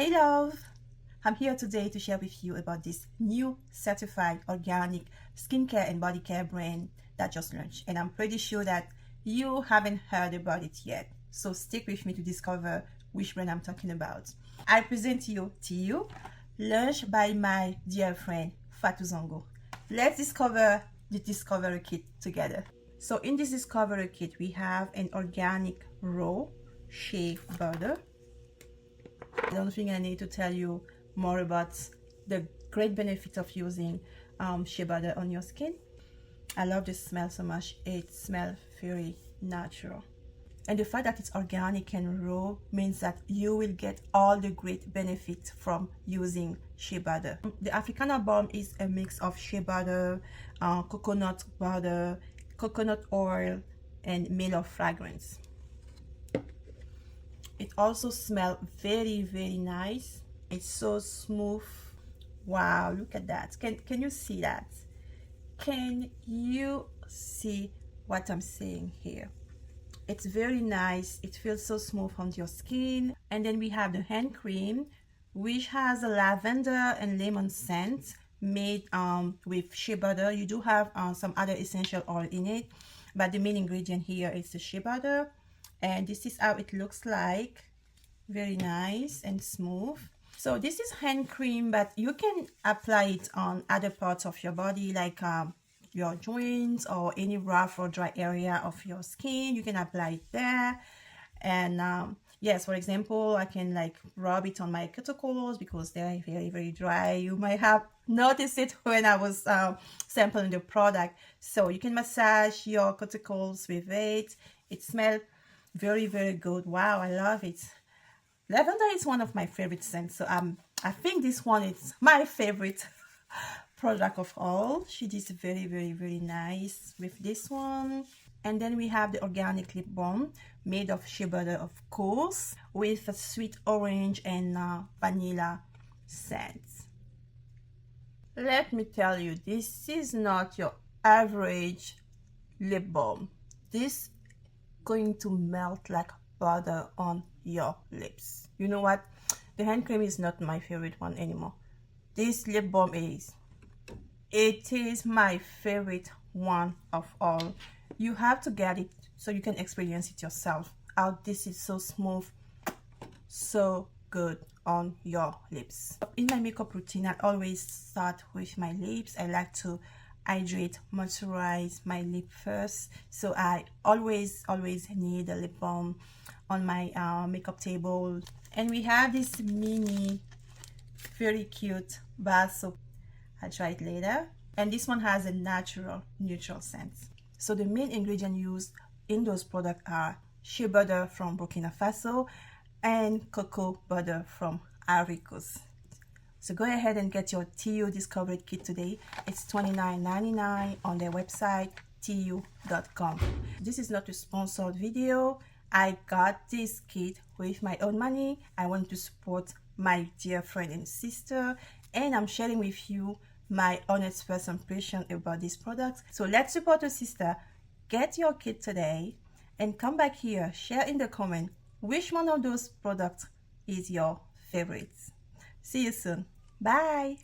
Hey love, I'm here today to share with you about this new certified organic skincare and body care brand that just launched, and I'm pretty sure that you haven't heard about it yet, so stick with me to discover which brand I'm talking about. I present to you Thiyu, launched by my dear friend Fatou Zongo. Let's discover the discovery kit together. So in this discovery kit we have an organic raw shea butter. I don't think I need to tell you more about the great benefit of using shea butter on your skin. I love the smell so much. It smells very natural, and the fact that it's organic and raw means that you will get all the great benefits from using shea butter. The Africana Balm is a mix of shea butter, coconut butter, coconut oil, and male fragrance. It also smells very nice. It's so smooth. Wow, look at that. Can you see that? Can you see what I'm saying here? It's very nice. It feels so smooth on your skin. And then we have the hand cream, which has a lavender and lemon scent made with shea butter. You do have some other essential oil in it, but the main ingredient here is the shea butter. And this is how it looks like. Very nice and smooth. So this is hand cream, but you can apply it on other parts of your body, like your joints or any rough or dry area of your skin. You can apply it there. And yes, for example, I can like rub it on my cuticles because they're very dry. You might have noticed it when I was sampling the product. So you can massage your cuticles with it. It smells very good. Wow, I love it. Lavender is one of my favorite scents, so I think this one is my favorite product of all. She did very nice with this one. And then we have the organic lip balm made of shea butter, of course, with a sweet orange and vanilla scent. Let me tell you, this is not your average lip balm. This is going to melt like butter on your lips. You know what? The hand cream is not my favorite one anymore. This lip balm is. It is my favorite one of all. You have to get it so you can experience it yourself. How this is so smooth, so good on your lips. In my makeup routine, I always start with my lips. I like to hydrate, moisturize my lip first, so I always need a lip balm on my makeup table. And we have this mini very cute bar soap. I'll try it later. And this one has a neutral scent. So the main ingredient used in those products are shea butter from Burkina Faso and cocoa butter from Ivory Coast. So go ahead and get your Thiyu Discovery Kit today. It's $29.99 on their website, thiyu.com. This is not a sponsored video. I got this kit with my own money. I want to support my dear friend and sister, and I'm sharing with you my honest first impression about this product. So let's support a sister. Get your kit today and come back here, share in the comment which one of those products is your favorite. See you soon. Bye.